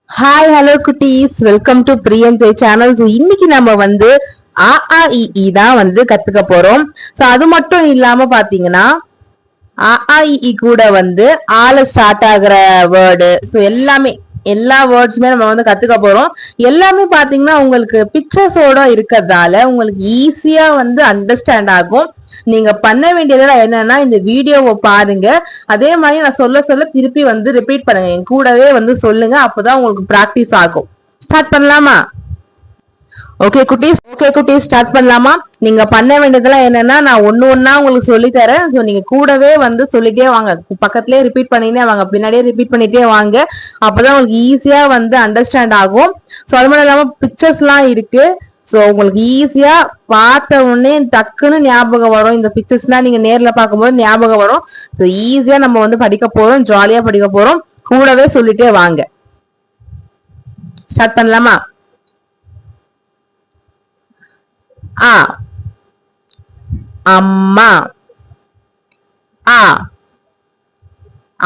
Hi hello குட்டீஸ், welcome to பிரியஞ்சய் channel. So இன்னைக்கு நம்ம வந்து ஆ ஆ இ ஈ தான் வந்து கத்துக்க போறோம். ஸோ அது மட்டும் இல்லாம பாத்தீங்கன்னா ஆ ஆ இ ஈ கூட வந்து ஆல ஸ்டார்ட் ஆகுற வேர்டு, ஸோ எல்லா வேர்ட்ஸுமே நம்ம வந்து கத்துக்க போறோம். எல்லாமே பாத்தீங்கன்னா உங்களுக்கு பிக்சர்ஸோட இருக்கிறதால உங்களுக்கு ஈஸியா வந்து அண்டர்ஸ்டாண்ட் ஆகும். நீங்க பண்ண வேண்டியதெல்லாம் என்னன்னா, இந்த வீடியோவை பாருங்க, அதே மாதிரி நான் சொல்ல சொல்ல திருப்பி வந்து ரிப்பீட் பண்ணுங்க, என் கூடவே வந்து சொல்லுங்க. அப்பதான் உங்களுக்கு பிராக்டிஸ் ஆகும். ஸ்டார்ட் பண்ணலாமா? ஓகே குட்டீஸ் ஸ்டார்ட் பண்ணலாமா? நீங்க பண்ண வேண்டியதெல்லாம் என்னன்னா, நான் ஒண்ணு ஒண்ணா உங்களுக்கு சொல்லி தரேன். ஸோ நீங்க கூடவே வந்து சொல்லிட்டே வாங்க, பக்கத்துலயே ரிப்பீட் பண்ணிட்டே வாங்க, பின்னாடியே ரிப்பீட் பண்ணிட்டே வாங்க. அப்பதான் உங்களுக்கு ஈஸியா வந்து அண்டர்ஸ்டாண்ட் ஆகும். ஸோ அது மட்டும் இல்லாம பிக்சர்ஸ் எல்லாம் இருக்கு. ஸோ உங்களுக்கு ஈஸியா பார்த்த உடனே டக்குன்னு ஞாபகம் வரும். இந்த பிக்சர்ஸ்லாம் நீங்க நேர்ல பார்க்கும்போது ஞாபகம் வரும். ஸோ ஈஸியா நம்ம வந்து படிக்க போறோம், ஜாலியா படிக்க போறோம். கூடவே சொல்லிட்டே வாங்க. ஸ்டார்ட் பண்ணலாமா? ஆ அம்மா, ஆ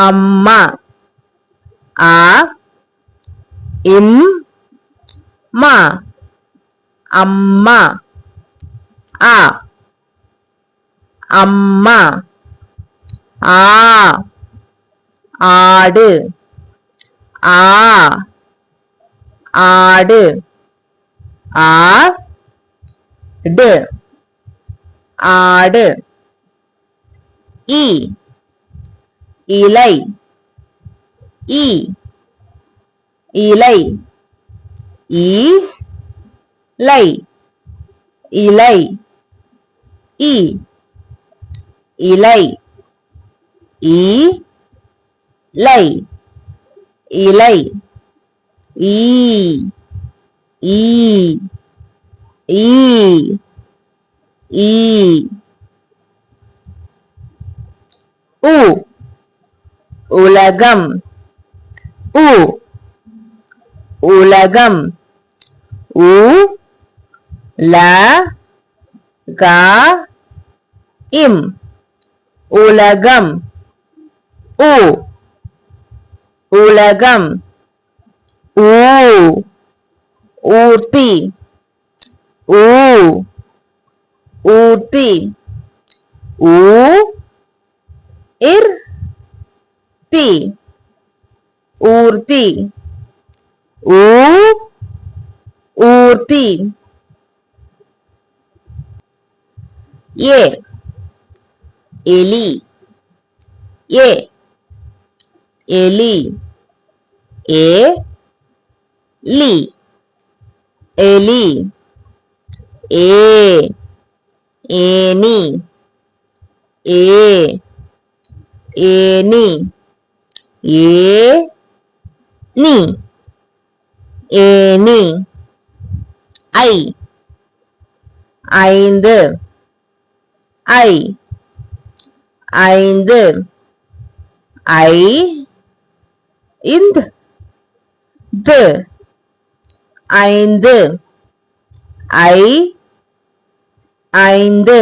அம்மா, ஆ இம் மா அம்மா, ஆ அம்மா, ஆ ஆடு, ஆ ஆடு, ஆ டு ஆடு, இ இலை, இ இலை, இ லை இலை, இ இலை, இ லை இலை, ஈ ஈ ஈ ஈ, உ உலகம், உ உலகம், உ ல க இம் உலகம், உ உலகம், ஊ ஊர்த்தி, ஊ ஊர்த்தி, ஊ இர் தி ஊர்த்தி, ஊ ஊர்த்தி, ஏ எலி, ஏ எலி, ஏ லி எலி, ஏ ஏனி, ஏ ஏனி, ஏ நீ ஏனி, ஐ ஐந்து, ஐ ஐந்து, ஐ இந்த் து ஐந்து, ஐ ஐந்து,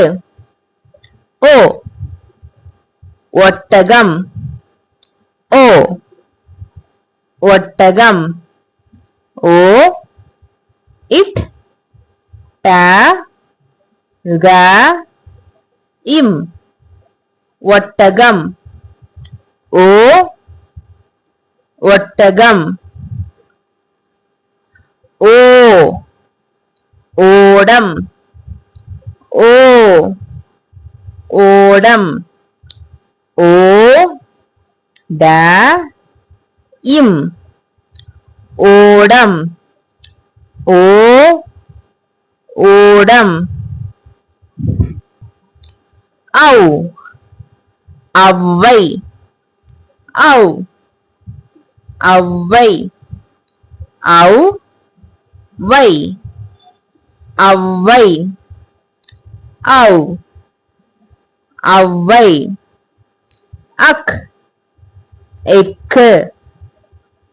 ஓ ஒட்டகம், ஓ ஒட்டகம், ஓ இட் ட க இம் ஒட்டகம், ஓ ஒட்டகம், ஓ ஓடம், ஓ ஓடம், ஓ ட இம் ஓடம், ஓ ஓடம், ஔ அவ்வை, ஔ அவ்வை, ஔ வை அவ்வை, ஔ அவ்வை, அக் எக்கு,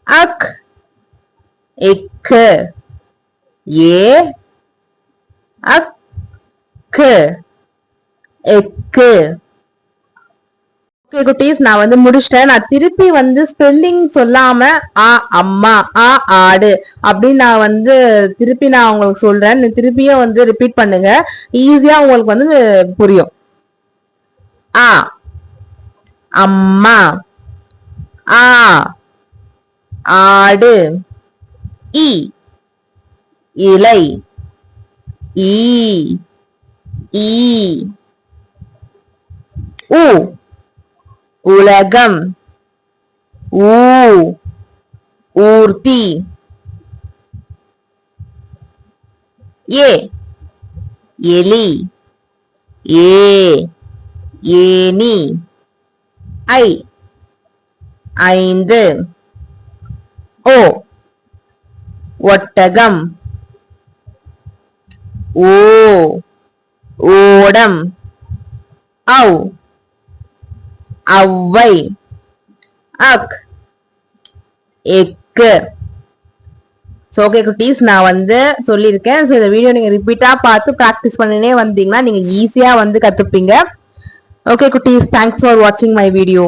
அக் எக்கு, ஏ அக்கு எக்கு, ஓகே குட்டீஸ், நான் வந்து முடிச்சிட்டேன். நான் திருப்பி வந்து ஸ்பெல்லிங் சொல்லாம அம்மா, ஆடு அப்படின்னு நான் வந்து திருப்பி நான் உங்களுக்கு சொல்றேன். திருப்பியும் வந்து ரிப்பீட் பண்ணுங்க, ஈஸியா உங்களுக்கு வந்து புரியும். ஆ அம்மா, ஆ ஆடு, இ இலை, ஈ ஈ உ உலகம், ஊ ஊர்தி, ஏ எலி, ஏ ஏனி, ஐ ஐந்து, ஓ ஒட்டகம், ஓ ஓடம், ஔ ஔவை, அக் எக்கு. ஸோ ஓகே குட்டீஸ், நான் வந்து சொல்லியிருக்கேன். ஸோ இந்த வீடியோ நீங்க ரிப்பீட்டா பார்த்து ப்ராக்டிஸ் பண்ணினே வந்தீங்கன்னா நீங்க ஈஸியா வந்து கத்துப்பீங்க. ஓகே குட்டீஸ், தேங்க்ஸ் ஃபார் வாட்சிங் மை வீடியோ.